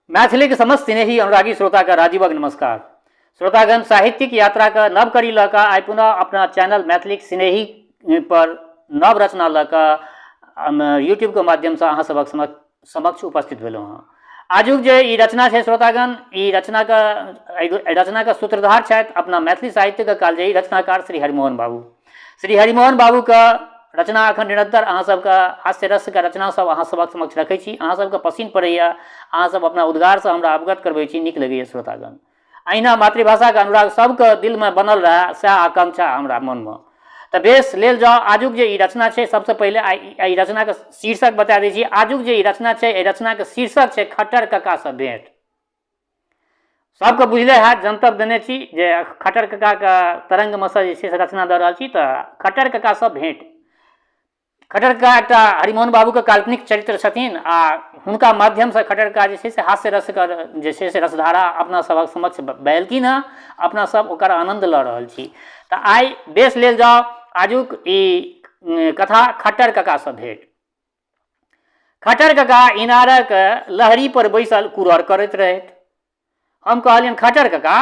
मैथिली के समस्त स्नेही अनुरागी श्रोता का राजीवक नमस्कार। श्रोतागण, साहित्यिक यात्रा का नव कड़ी लका आई पुनः अपना चैनल मैथिली स्नेही पर नव रचना लका यूट्यूब के माध्यम से अहाँ सबक समक्ष उपस्थित भेलहुँ हँ। आजुक जे ई रचना है श्रोतागण, ई रचना का सूत्रधार छथि अपना मैथिली साहित्य का कालजयी रचनाकार श्री हरिमोहन बाबू। श्री हरिमोहन बाबू का रचना अखन निरंतर अहाँ सबके हास्य रस के रचना सब अहाँ सबक समक्ष रखै छी। अहाँ सबके पसीन पड़ैया, अहाँ सब अपना उद्गार से हमरा अवगत करबै छी, नीक लगैया श्रोतागण। अहिना मातृभाषा के अनुराग सबके दिल में बनल रहे, सएह आकांक्षा हमरा मन में। तो बेस लेल जाओ। आजुक जे ई रचना है, सबसे पहले ई रचना के शीर्षक बता दै छी। आजुक जे ई रचना है, एहि रचना के शीर्षक है खट्टर कक्का से भेंट। सबके बुझले है, जनतब देने छी जे खट्टर कक्का का तरंग में से रचना दऽ रहल छी। तऽ खट्टर कक्का से भेंट। खट्टर कक्का एकटा हरिमोहन बाबू के काल्पनिक चरित्र छथिन आ हुनका माध्यम से खट्टर कक्का जे छै से हास्य रस के जे छै से रसधारा अपना सबक समक्ष बहेलखिन हँ। अपना सब ओकर आनंद लऽ रहल छी। तऽ आइ बेस लेल जाओ। आजुक ई कथा खट्टर कक्का से भेंट। खट्टर कक्का इनारक लहरी पर बैसल कुरर करैत रहथि। हम कहलियनि, खट्टर कक्का,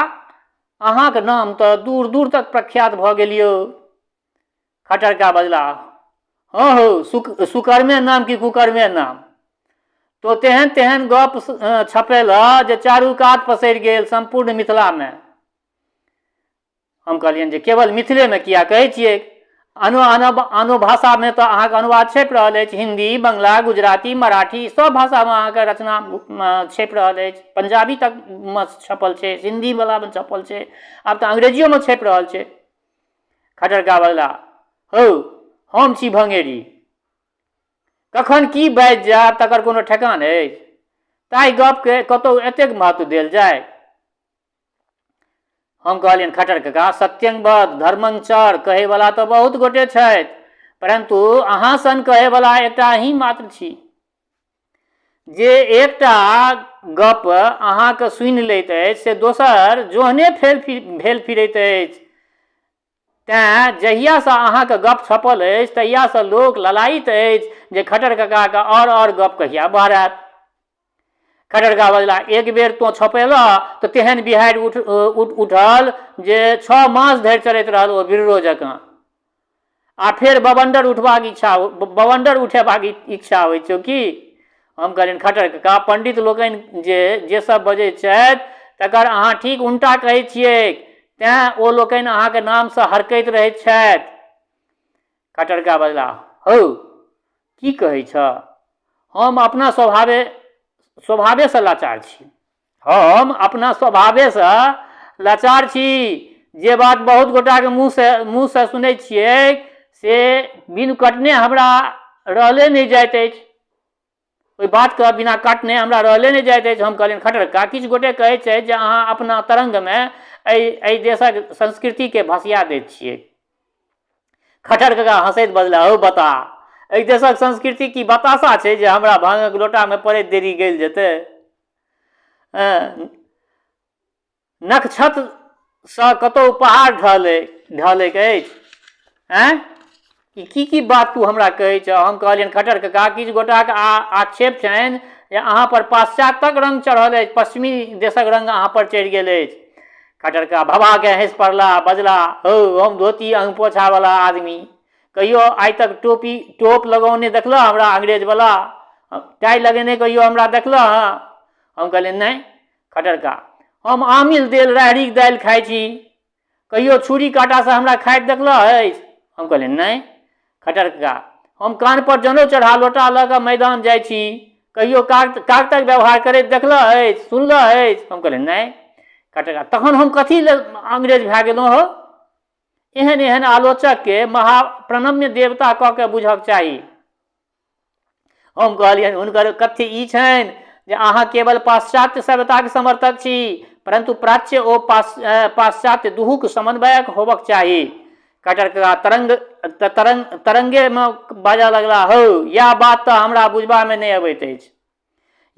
अहाँके नाम तऽ दूर दूर तक प्रख्यात भऽ गेल यौ। खट्टर कक्का बजला, हाँ हो, सुकर्मे नाम कि कुकर्मे नाम। तो तेहन तेहन गप छपेला जे चारू कात पसरि गेल संपूर्ण मिथिला में। हम कहलियनि जे केवल मिथिले में किया कहै छियै, आनो भाषा में तो अहाँ के अनुवाद छपि रहल अछि। हिंदी, बंगला, गुजराती, मराठी सब भाषा में अहाँ के रचना छपि रहल अछि। पंजाबी तक में छपल छै, हिंदी वाला में छपल छै, आब तऽ अंग्रेजियो में छपि रहल छै। खट्टर कक्का बजला, हौ, हम छी भंगेरी, कखन की बाजि जायब तकर कोनो ठेकान अछि? ताहि गप के कतौ एतेक महत्व देल जाय? हम कहलियनि, खट्टर कक्का, सत्यं वद धर्मं चर कहे वाला तो बहुत गोटे छथि, परंतु अहाँ सन कहे वाला एकटा ही मात्र छी जे एकटा गप अहाँके सुनि लैत अछि से दोसर जोहने भेल फिरैत अछि। तेँ जहिया से अहाँके गप छपल अछि तहिया से लोक ललायित अछि जे खट्टर कक्का के और गप कहिया बहरात। खट्टर कक्का बजला, एक बेर तो छपेला तो तेहन बिहाड़ि उठल जे 6 मास धरि चलैत रहल ओ बिररो जकाँ। आ फेर बवंडर उठेबाक इच्छा होइ छौ की? हम कहलियनि, खट्टर कक्का, पंडित लोकनि जे सब बजै छथि तकर अहाँ ठीक उल्टा कहै छियै, तेँ ओ लोकनि अहाँके नाम से हरकैत रहैत छथि। खट्टर कक्का बजला, हौ, की कहै छ? हम अपना स्वभावे से लाचार छी। हम अपना स्वभावे से लाचार छी। जे बात बहुत गोटा के मुँह से सुनै छियै से बिन कटने हमरा रहले नहीं जाइत अछि। ओहि बात के बिना काटने हमरा रहले नहीं जाइत अछि। हम कहलियनि, खट्टर कक्का, किछु गोटे कहै छै जे अहाँ अपना तरंग में एहि देशक संस्कृति के भसिया दैत छियै। खट्टर कक्का हंसैत बजला, हौ बता, एहि देशक संस्कृति की बतासा छै जे हमरा भांगक लोटा में पड़ैत देरी गल जेतै? नक्षत्र से कतौ पहाड़ ढलैक अछि? की बात तू हमरा कहै छ? हम कहलियनि, खट्टर कक्का, किछु गोटाक आक्षेप छनि जे अहाँ पर पाश्चात्यक रंग चढ़ल अछि, पश्चिमी देशक रंग अहाँ पर चढ़ि गेल अछि। खट्टर कक्का भभा के हंसि पड़ला, बजला, हौ, हम धोती अंग पोछा वाला आदमी, कहियो आइ तक टोप लगौने देखल हमरा अंग्रेज वाला? टाई लगेने कहियो हमरा देखल? हम कहलियनि, नहीं खट्टर कक्का, हम आमिल देल राहड़ीक दालि खाइ छी, कहियो छुरी काँटा से हमरा खाइत देखल अछि? हम कहलियनि, नहीं खट्टर कक्का, हम कान पर जनौ चढ़ा लोटा लऽ कऽ मैदान जाइ छी, कहियो कागतक व्यवहार करैत देखल अछि, सुनल अछि? हम कहलियनि, नहीं खट्टर कक्का, तखन हम कथी लेल अंग्रेज भए गेलहुँ हो? एहन एहन आलोचक के महाप्रणम्य देवता कऽ के बुझक चाही। हम कहलियनि, हुनकर कथ्य ई छनि जे अहाँ केवल पाश्चात्य सभ्यताक समर्थक छी, परंतु प्राच्य ओ पाश्चात्य दुहूक समन्वयक होबक चाही। खट्टर कक्का तरंगे में बाजऽ लगला, हौ, या बात तऽ हमरा बुझबा में नहीं अबैत अछि।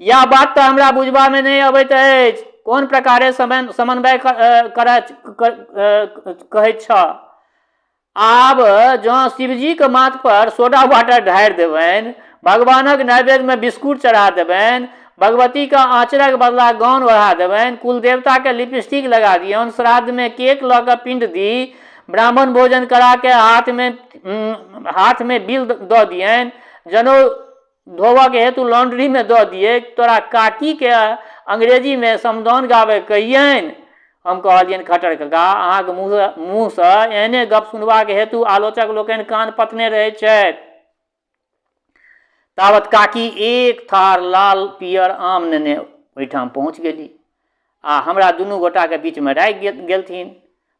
या बात तऽ हमरा बुझबा में नहीं अबैत अछि। कोन प्रकारे समन्वय कहैत छ? आब जँ शिवजी के माथ पर सोडा वाटर ढारि देबनि, भगवानक नैवेद्य में बिस्कुट चढ़ा देबनि, भगवती का आँचरक बदला गौन बढ़ा देबनि, कुल देवता के लिपस्टिक लगा दियौन, श्राद्ध में केक लऽ कऽ पिंड दी, ब्राह्मण भोजन करा के हाथ में बिल दऽ दियनि, जनेऊ धोबऽ के हेतु लॉन्ड्री में दऽ दिए, तोरा काकी के अंग्रेजी में समदाउन गावे कहियनि। हम कहलियनि खट्टर काका अहाँके मुँह से एहने गप सुनबाक हेतु आलोचक लोकनि कान पतने रहै छथि। तावत काकी एक थार लाल पियर आम नेने ओहिठाम पहुँच गेली आ हमरा दुनू गोटा के बीच में राखि गेलथिन।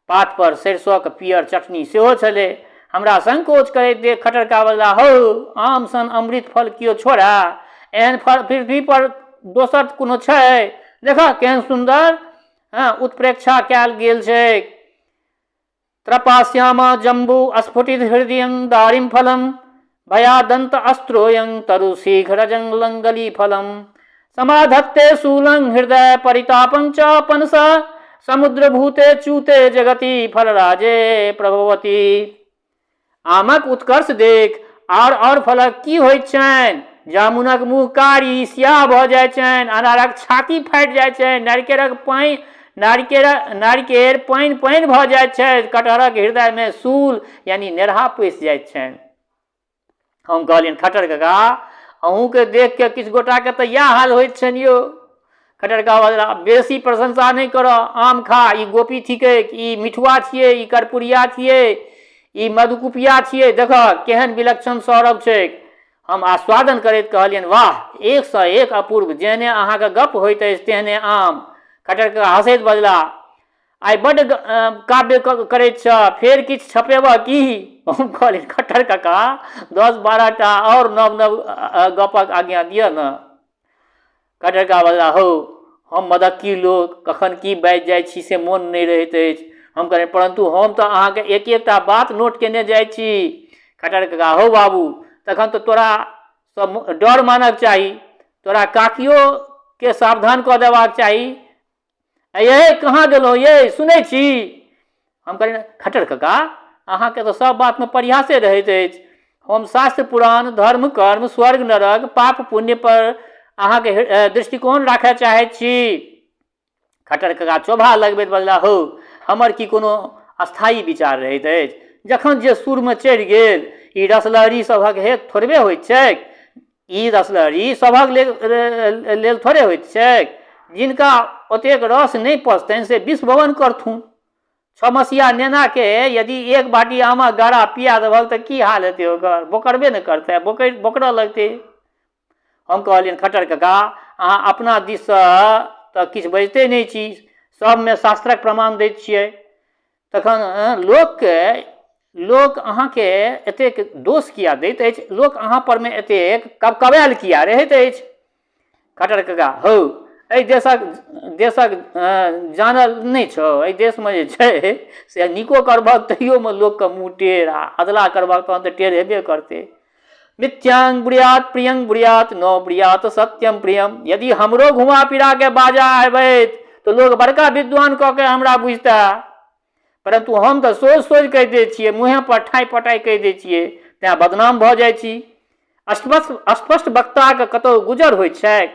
पात पर सरिसो के पियर चटनी सेहो छलै। हमरा संकोच करैत देख खटरका बजला, हौ आम सन अमृत फल कियो छोड़ा, एहन फल पृथ्वी पर दोसर कोनो छै? देखा केहन सुंदर उत्प्रेक्षा कयल गेल छै। त्रपाश्यामा जम्बू स्फुटित हृदयं दारिम फलम, भयादंत अस्त्रोयं तरु शीघ्रजं लंगली फलम, समाधत्ते शूलं हृदय परितापं च पनस, समुद्र भूते चूते जगति फलराजे प्रभवती। आमक उत्कर्ष देख और फलक की होइत छनि? जामुनक मुँह कारी सियाह भऽ जाइ छनि, अनारक छाती फाटि जाइ छनि, नारिकेर पानि भऽ जाइत छै, कटहरक हृदय में शूल यानी नेरहा पैसि जाइत छनि। हम कहलियनि खट्टर काका अहूँ के देख के किछु गोटा के तऽ इएह हाल होइत छनि यौ। खट्टर काका बेसी प्रशंसा नहीं करो, आम खा, ई गोपी थिके, ई मिठुआ छियै, ई कर्पूरिया छियै, ई मधुकुपिया छियै, देख केहन विलक्षण सौरभ छै। हम आस्वादन करैत कहलियनि वाह एक सँ एक अपूर्व, जेहने अहाँके गप होइत अछि तेहने आम। खट्टर काका हंसैत बजला, आइ बड्ड काव्य करैत छ, फेर किछु छपेबह की? हम कहलियनि खट्टर काका 10-12 टा और नव नव गपक आज्ञा दिअ न। खट्टर काका बजला, हौ हम मदक्की लोक, कखन की बाजि जाइ छी से मोन नहीं रहैत अछि। हम कहलियनि परंतु हम तऽ अहाँके एक एकटा बात नोट केने जाइ छी। खट्टर काका, हौ बाबू तखन तऽ तोरा सब डर मानक चाही, तोरा काकियो के सावधान कऽ देबाक चाही। ये कहाँ गेलहुँ ये, सुनै छी? हम कहलियनि खट्टर काका अहाँके तऽ सब बात में प्रयासे रहैत अछि। हम शास्त्र पुराण धर्म कर्म स्वर्ग नरक पाप पुण्य पर अहाँके दृष्टिकोण राखय चाहैत छी। खट्टर काका चोभा लगबैत बजला, हौ हमर की कोनो अस्थायी विचार रहैत अछि? जखन जे सुर में चढ़ि गेल, ई रसलहरी सभक हेत थोड़बे होइत छैक, ई रसलहरी सभक लेल थोड़े होइत छैक। जिनका ओतेक रस नहीं पचतनि से विष भवन करथुन। 6 मसीहा नेना के यदि एक बाटी आमक गारा पिया देबहक तऽ की हाल हेतै ओकर? बोकरबे न करतै, बोकरऽ लगतै। हम कहलियनि खट्टर काका अहाँ अपना दिस से तऽ किछु बजिते नहीं छी, सब में शास्त्रक प्रमाण दैत छियै, तखन लोक अहाँके एतेक दोष किया दैत अछि? लोक अहाँ पर में एतेक कबकबायल किया रहैत अछि? खट्टर काका, हौ एहि देशक जानल नहीं छौ? एहि देश में जे छै से नीको करबहक तैयो में लोक के मुँह टेढ़, आ अदला करबहक तहन तऽ टेढ़ हेबे करते। मिथ्यांग ब्रूयात प्रियं ब्रूयात न ब्रूयात सत्यम प्रियम। यदि हमरो घुमा फिरा के बाजा आबैत तो लोग बड़का विद्वान कऽ के हमरा बुझता, परंतु हम तऽ सोच कहि दै छियै, मुँहे पर ठाई पटाई कहि दै छियै, तें बदनाम भऽ जाइ छी। स्पष्ट वक्ता के कतौ गुजर होइ छै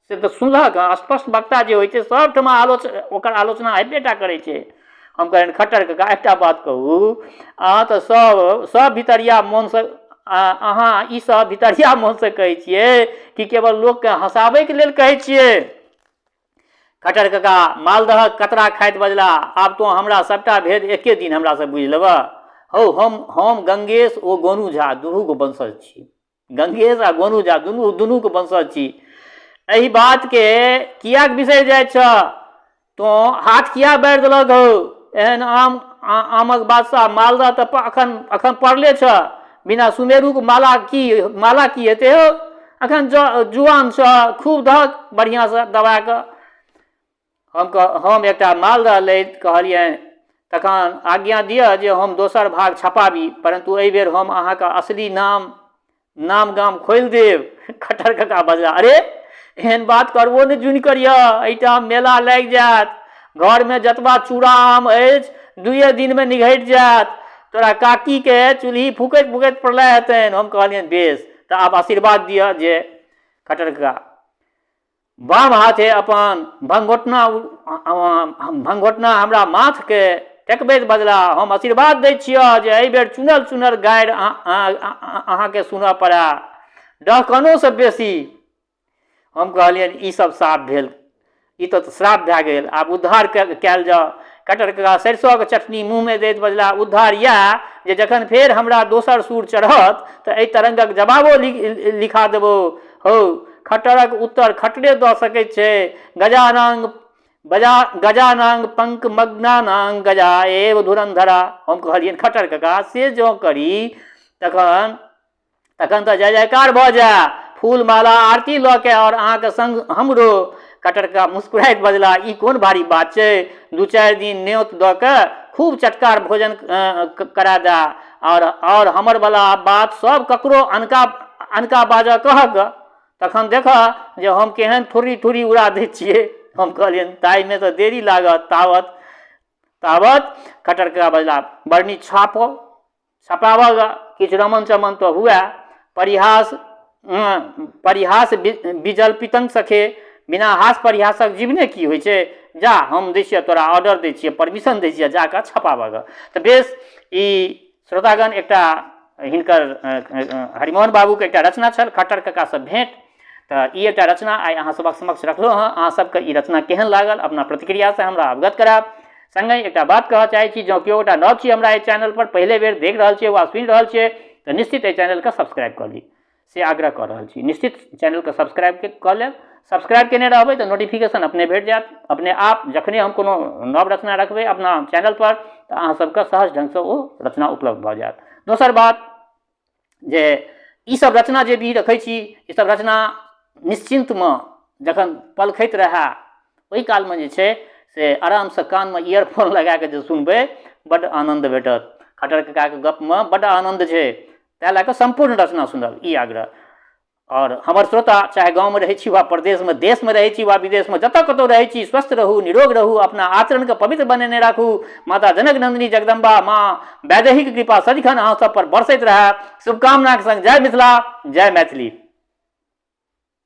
से तऽ सुनलक? स्पष्ट वक्ता जे होइ छै सबठमा ओकर आलोचना हेबेटा करै छै। हम कहलियनि खट्टर काका एकटा बात कहू, अहाँ तऽ सब भितरिया मोन से अहाँ ई सब भितरिया मोन से कहै छियै कि केवल लोक के हंसाबै के लेल कहै छियै? खट्टर काका मालदह कतरा खाइत बजला, आब तो हमरा सबटा भेद एके दिन हमरा से बुझि लेबह। हौ हम गंगेश ओ गोनू झा दुनू के वंशज छी। गंगेश आ गोनू झा दुनू के वंशज छी। एहि बात के कियाक बिसरि जाइ छ? तो हाथ किया बाढ़ि देलक हो? एहन आमक बादशाह मालदह तऽ अखन पड़ले छ, बिना सुमेरू के माला की हेतै हो? अखन जुआन छ, खूब दहक बढ़िया से दबा के। हम एकटा मालदह लैत कहलियनि तखन आज्ञा दिअ जे हम दोसर भाग छपाबी, परंतु एहि बेर हम अहाँके असली नाम गाम खोलि देब। खट्टर काका बजला, अरे एहन बात करबो ने जुनि करिय, एहिठाम मेला लागि जायत, घर में जतबा चूड़ा आम अछि 2 दिन में निघटि जायत, तोरा काकी के चूल्ही फूकैत प्रलय हेतनि। हम कहलियनि बेस तऽ आब आशीर्वाद दिअ जे। खट्टर काका बाम हाथे अपन भंगोटना हमरा माथ के टेकबैत बदला हम आशीर्वाद दै छियै जे एहि बेर चुनल चुनल गारि अहाँके सुनऽ पड़ै, डहकनो से बेसी। हम कहलियनि ई सब श्राप भेल, ई तो श्राप भए गेल, आब उद्धार कयल जाओ। कटर कका सरिसोके चटनी मुँहमे दैत बजला उद्धार इएह जे जखन फेर हमरा दोसर सूर चढ़त तऽ एहि तरंगक जवाबो लिखा देबो। हो खट्टरक उत्तर खट्टरे दऽ सकैत छै। गजानांग पंक मग्नानांग गजा एव धुरंधरा। हम कहलियनि खट्टर कका से जो करी तखन तऽ जय जयकार भऽ जाए, फूल माला आरती लऽ के और अहाँके संग हमरो। कटर कका मुस्कुराइत बजला ई कोन भारी बात छै, 2-4 दिन न्योत दऽ के खूब चटकार भोजन करा दा और हमर वाला बात सब ककरो अनका बाजऽ कहक, तखन देखऽ जे हम केहन थुरी उड़ा दै छियै। हम कहलियनि ताइमे तऽ देरी लागत, तावत कटर कका बजला बरनी छपावऽ किछु रमन चमन तऽ हुए। परिहास विजल्पितं सखे, बिना हास परिहासक जीवने की होइ छै। जा हम दै छियै तोरा ऑर्डर दै छियै, परमिशन दै छियै जाकऽ छपाबऽ। तऽ बेस ई श्रोतागण एकटा हिनकर हरिमोहन बाबूके एकटा रचना छल खट्टर ककासँ भेँट। तऽ ई एकटा रचना आइ अहाँ सभक समक्ष रखलहुँ हँ। अहाँ सबके ई रचना केहन लागल अपना प्रतिक्रियासँ हमरा अवगत करायब। संगहि एकटा बात कहऽ चाहै छी, जँ केओ गोटा नव छी हमरा एहि चैनल पर, पहले बेर देख रहल छियै वा सुनि रहल छियै तऽ निश्चित एहि चैनलके सब्सक्राइब कऽ ली, से आग्रह कऽ रहल छी। निश्चित चैनलके सब्सक्राइब कऽ लेब। सब्सक्राइब केने रहबै तऽ नोटिफिकेशन अपने भेट जायत, अपने आप जखने हम कोनो नव रचना रखबै अपना चैनल पर तऽ अहाँ सबके सहज ढङ्गसँ ओ रचना उपलब्ध भऽ जायत। दोसर बात जे ई सब रचना जे भी रखै छी, ई सब रचना निश्चिन्तमे जखन पलखैत रहए ओहि कालमे जे छै से आरामसँ कानमे ईयरफोन लगा कऽ जे सुनबै बड्ड आनन्द भेटत। खट्टर ककाके गपमे बड्ड आनन्द छै, ताहि लए कऽ सम्पूर्ण रचना सुनब ई आग्रह। और हमर श्रोता चाहे गाँवमे रहै छी वा प्रदेशमे, देशमे रहै छी वा विदेशमे, जतऽ कतौ रहै छी, स्वस्थ रहू, निरोग रहू, अपना आचरणके पवित्र बनेने राखू। माता जनक नंदिनी जगदम्बा माँ वैदेहीके कृपा सदिखन अहाँ सब पर बरसैत रहए। शुभकामनाके संग जय मिथिला, जय मैथिली।